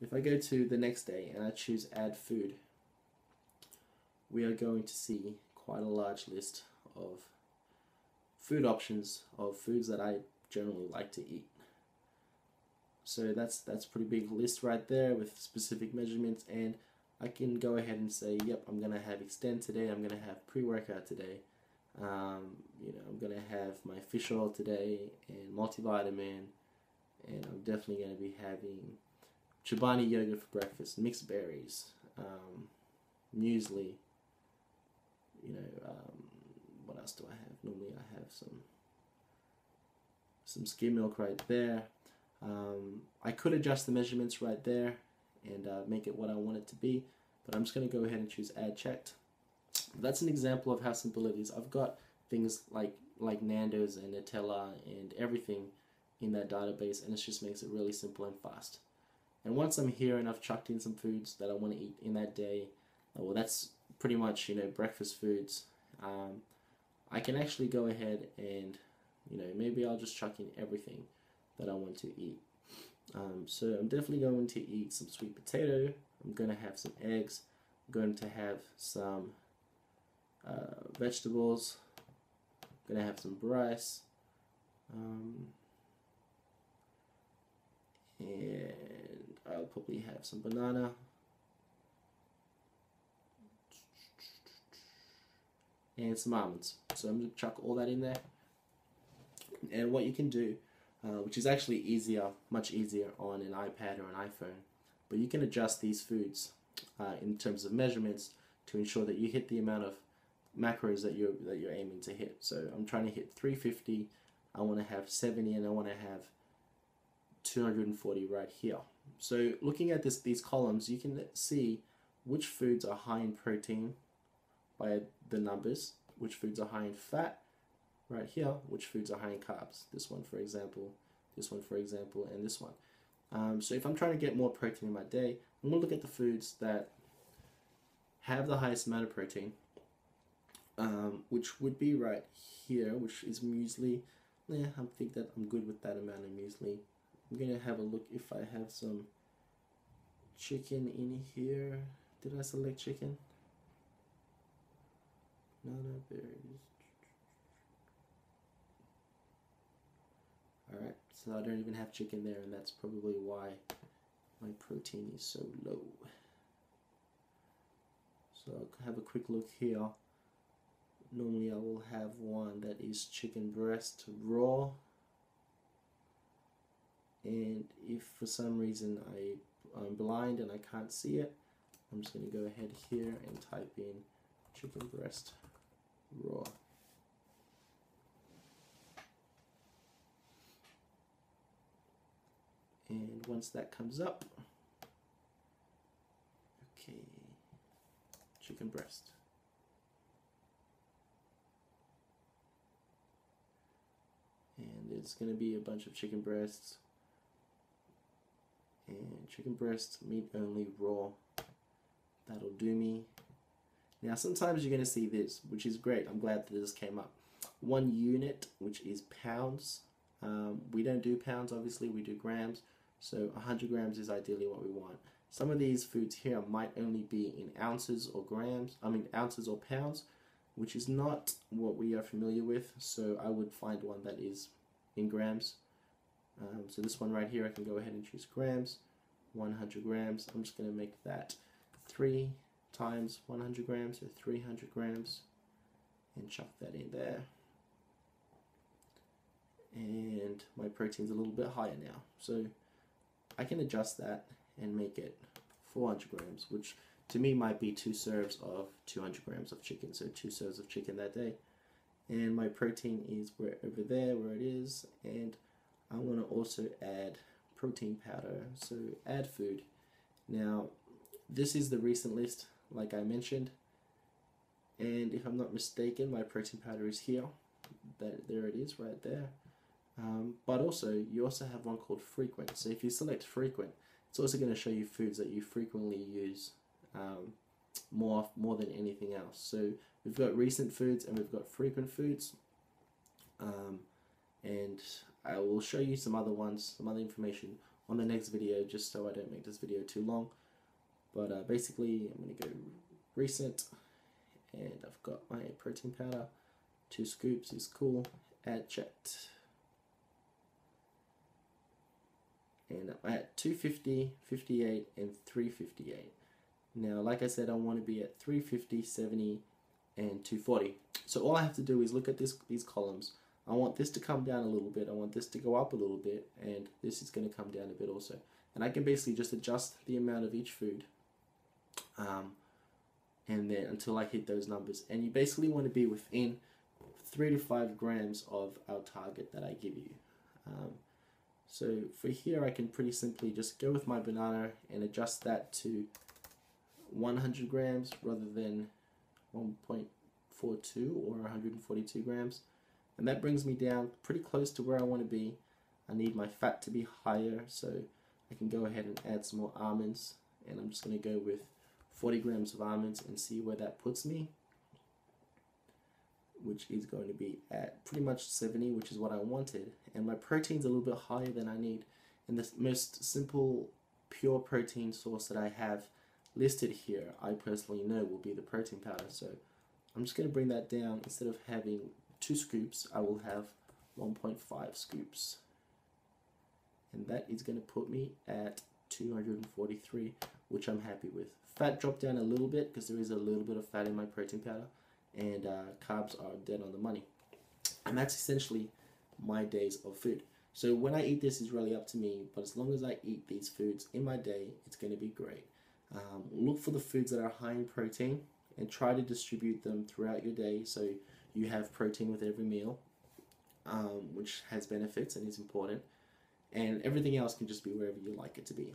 If I go to the next day and I choose add food, we are going to see quite a large list of food options of foods that I generally like to eat. So that's a pretty big list right there with specific measurements, and I can go ahead and say, yep, I'm gonna have Extend today, I'm gonna have pre-workout today, I'm gonna have my fish oil today and multivitamin, and I'm definitely gonna be having Chobani yogurt for breakfast, mixed berries, muesli. What else do I have? Normally I have some skim milk right there. I could adjust the measurements right there and make it what I want it to be, but I'm just going to go ahead and choose add checked. That's an example of how simple it is. I've got things like Nando's and Nutella and everything in that database, and it just makes it really simple and fast. And once I'm here and I've chucked in some foods that I want to eat in that day, well, that's pretty much breakfast foods. I can actually go ahead and maybe I'll just chuck in everything that I want to eat. So I'm definitely going to eat some sweet potato. I'm going to have some eggs. I'm going to have some vegetables. I'm going to have some rice. And I'll probably have some banana. And some almonds. So I'm going to chuck all that in there. And what you can do, which is actually easier, much easier on an iPad or an iPhone, but you can adjust these foods in terms of measurements to ensure that you hit the amount of macros that you're aiming to hit. So I'm trying to hit 350. I want to have 70, and I want to have 240 right here. So looking at these columns, you can see which foods are high in protein by the numbers, which foods are high in fat right here, which foods are high in carbs. This one, for example, this one, for example, and this one. So if I'm trying to get more protein in my day, I'm going to look at the foods that have the highest amount of protein, which would be right here, which is muesli. Yeah, I think that I'm good with that amount of muesli. I'm going to have a look if I have some chicken in here. Did I select chicken? No, there it is. Alright, so I don't even have chicken there, and that's probably why my protein is so low. So I'll have a quick look here. Normally I will have one that is chicken breast raw, and if for some reason I'm blind and I can't see it, I'm just going to go ahead here and type in chicken breast raw. And once that comes up, okay, chicken breast. And it's going to be a bunch of chicken breasts. And chicken breast, meat only, raw. That'll do me. Now sometimes you're going to see this, which is great. I'm glad that this came up. 1 unit, which is pounds. We don't do pounds, obviously, we do grams. So 100 grams is ideally what we want. Some of these foods here might only be in ounces or ounces or pounds, which is not what we are familiar with. So I would find one that is in grams. So this one right here, I can go ahead and choose grams, 100 grams. I'm just going to make that 3 times 100 grams, so 300 grams, and chuck that in there. And my protein's a little bit higher now, so I can adjust that and make it 400 grams, which to me might be 2 serves of 200 grams of chicken, so 2 serves of chicken that day. And my protein is over there where it is, and I want to also add protein powder, so add food. Now this is the recent list, like I mentioned, and if I'm not mistaken, my protein powder is here. There it is right there. But also, you also have one called frequent. So if you select frequent, it's also going to show you foods that you frequently use more than anything else. So we've got recent foods and we've got frequent foods. And I will show you some other ones, some other information on the next video, just so I don't make this video too long. But basically, I'm going to go recent, and I've got my protein powder. 2 scoops is cool. Add checked. And I'm at 250, 58, and 358. Now, like I said, I want to be at 350, 70, and 240. So all I have to do is look at these columns. I want this to come down a little bit, I want this to go up a little bit, and this is going to come down a bit also. And I can basically just adjust the amount of each food, and then until I hit those numbers. And you basically want to be within 3 to 5 grams of our target that I give you. So for here, I can pretty simply just go with my banana and adjust that to 100 grams rather than 1.42 or 142 grams. And that brings me down pretty close to where I want to be. I need my fat to be higher, so I can go ahead and add some more almonds. And I'm just going to go with 40 grams of almonds and see where that puts me, which is going to be at pretty much 70, which is what I wanted. And my protein's a little bit higher than I need. And the most simple, pure protein source that I have listed here, I personally know will be the protein powder. So I'm just going to bring that down. Instead of having 2 scoops, I will have 1.5 scoops. And that is going to put me at 243, which I'm happy with. Fat dropped down a little bit because there is a little bit of fat in my protein powder. And carbs are dead on the money. And that's essentially my days of food. So when I eat this is really up to me, but as long as I eat these foods in my day, it's going to be great. Look for the foods that are high in protein and try to distribute them throughout your day so you have protein with every meal, which has benefits and is important. And everything else can just be wherever you like it to be.